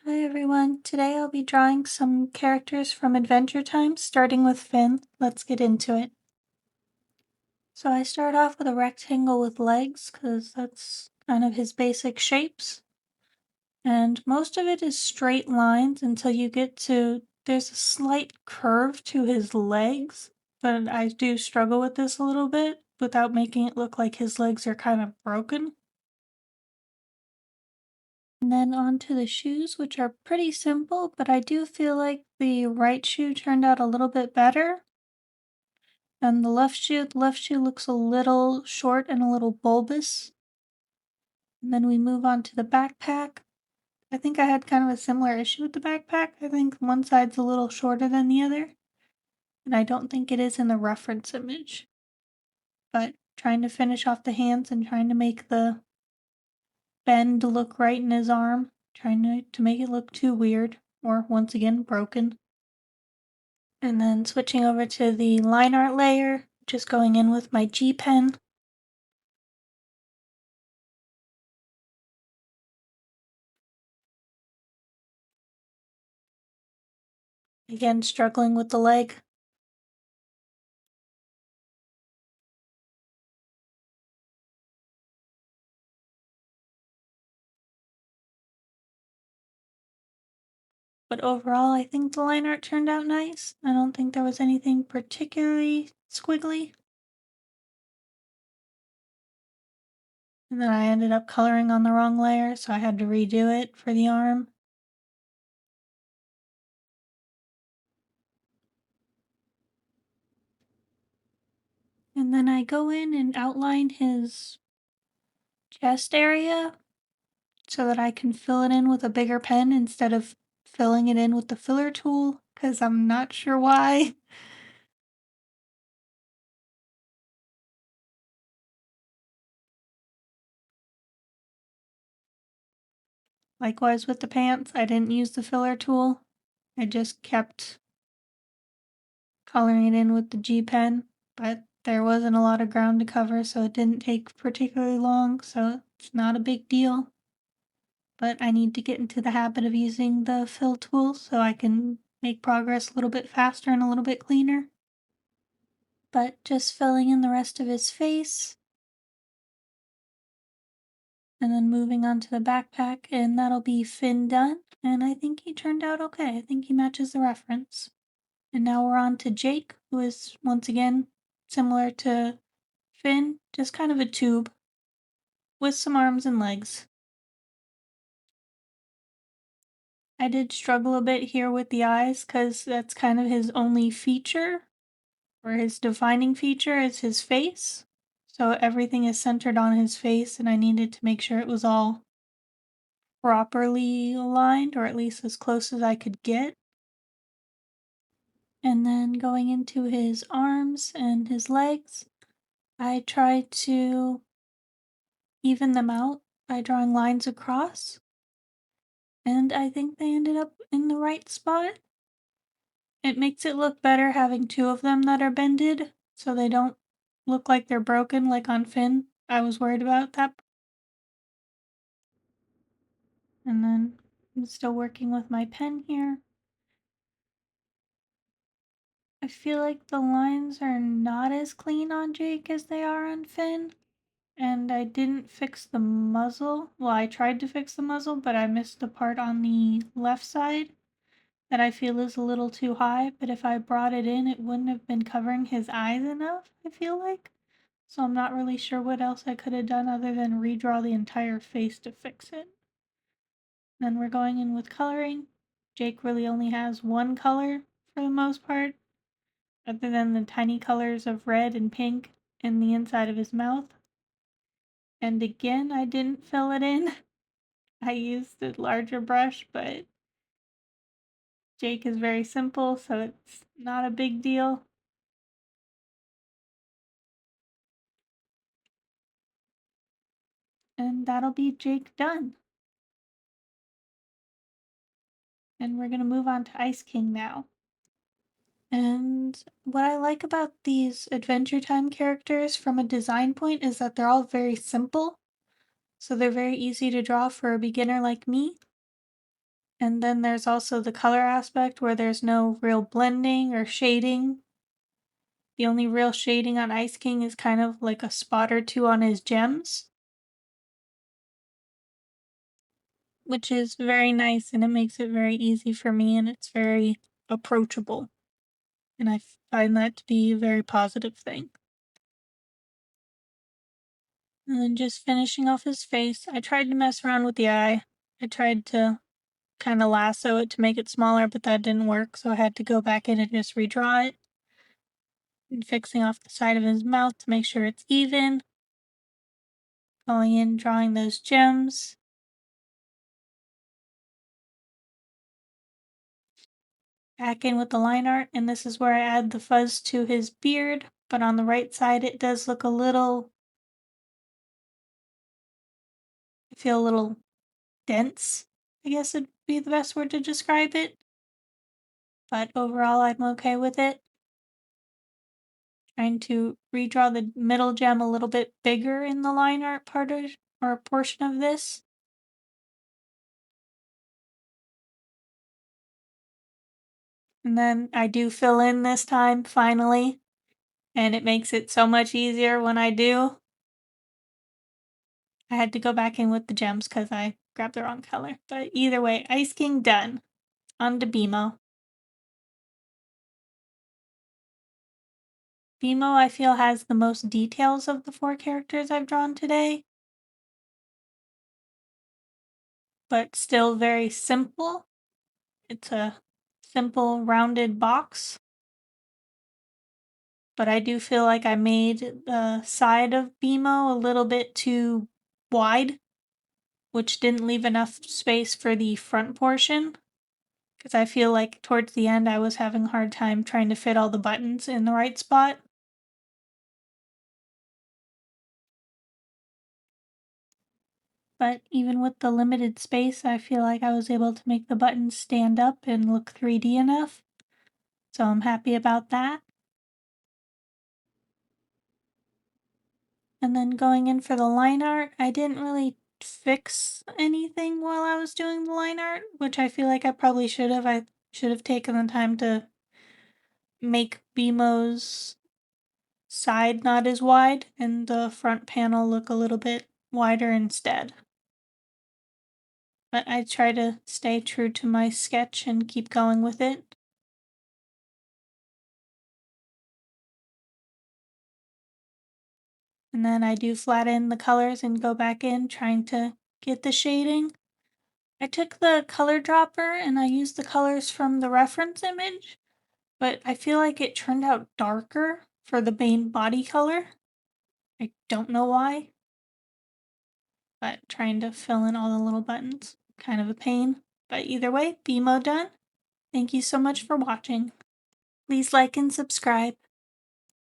Hi everyone, today I'll be drawing some characters from Adventure Time, starting with Finn. Let's get into it. So I start off with a rectangle with legs, because that's kind of his basic shapes. And most of it is straight lines until you get to, there's a slight curve to his legs, but I do struggle with this a little bit without making it look like his legs are kind of broken. And then on to the shoes, which are pretty simple, but I do feel like the right shoe turned out a little bit better than the left shoe. The left shoe looks a little short and a little bulbous. And then we move on to the backpack. I think I had kind of a similar issue with the backpack. I think one side's a little shorter than the other, and I don't think it is in the reference image. But trying to finish off the hands and trying to make the bend look right in his arm, trying to make it look too weird or once again broken. And then switching over to the line art layer, just going in with my G pen. Again, struggling with the leg. But overall, I think the line art turned out nice. I don't think there was anything particularly squiggly. And then I ended up coloring on the wrong layer, so I had to redo it for the arm. And then I go in and outline his chest area so that I can fill it in with a bigger pen instead of filling it in with the filler tool, because I'm not sure why. Likewise with the pants, I didn't use the filler tool. I just kept coloring it in with the G pen, but there wasn't a lot of ground to cover, so it didn't take particularly long, so it's not a big deal. But I need to get into the habit of using the fill tool so I can make progress a little bit faster and a little bit cleaner. But just filling in the rest of his face, and then moving on to the backpack, and that'll be Finn done. And I think he turned out okay. I think he matches the reference. And now we're on to Jake, who is once again similar to Finn, just kind of a tube with some arms and legs. I did struggle a bit here with the eyes because that's kind of his only feature, or his defining feature is his face. So everything is centered on his face, and I needed to make sure it was all properly aligned, or at least as close as I could get. And then going into his arms and his legs, I tried to even them out by drawing lines across, and I think they ended up in the right spot. It makes it look better having two of them that are bended, so they don't look like they're broken like on Finn. I was worried about that. And then I'm still working with my pen here. I feel like the lines are not as clean on Jake as they are on Finn. And I didn't fix the muzzle. Well, I tried to fix the muzzle, but I missed the part on the left side that I feel is a little too high. But if I brought it in, it wouldn't have been covering his eyes enough, I feel like. So I'm not really sure what else I could have done other than redraw the entire face to fix it. Then we're going in with coloring. Jake really only has one color for the most part, other than the tiny colors of red and pink in the inside of his mouth. And again, I didn't fill it in. I used a larger brush, but Jake is very simple, so it's not a big deal. And that'll be Jake done. And we're gonna move on to Ice King now. And what I like about these Adventure Time characters from a design point is that they're all very simple. So they're very easy to draw for a beginner like me. And then there's also the color aspect where there's no real blending or shading. The only real shading on Ice King is kind of like a spot or two on his gems, which is very nice and it makes it very easy for me and it's very approachable. And I find that to be a very positive thing. And then just finishing off his face, I tried to mess around with the eye. I tried to kind of lasso it to make it smaller, but that didn't work, so I had to go back in and just redraw it. And fixing off the side of his mouth to make sure it's even. Going in, drawing those gems. Back in with the line art, and this is where I add the fuzz to his beard, but on the right side it does look a little, I feel a little dense, I guess would be the best word to describe it. But overall I'm okay with it. Trying to redraw the middle gem a little bit bigger in the line art part of, or portion of this. And then I do fill in this time, finally, and it makes it so much easier when I do. I had to go back in with the gems because I grabbed the wrong color. But either way, Ice King done. On to BMO. BMO, I feel, has the most details of the 4 characters I've drawn today, but still very simple. It's a simple rounded box, but I do feel like I made the side of BMO a little bit too wide, which didn't leave enough space for the front portion, because I feel like towards the end I was having a hard time trying to fit all the buttons in the right spot. But even with the limited space, I feel like I was able to make the buttons stand up and look 3D enough. So I'm happy about that. And then going in for the line art, I didn't really fix anything while I was doing the line art, which I feel like I probably should have. I should have taken the time to make BMO's side not as wide and the front panel look a little bit wider instead. But I try to stay true to my sketch and keep going with it. And then I do flatten the colors and go back in trying to get the shading. I took the color dropper and I used the colors from the reference image, but I feel like it turned out darker for the main body color. I don't know why, but trying to fill in all the little buttons, kind of a pain. But either way, BMO done. Thank you so much for watching. Please like and subscribe.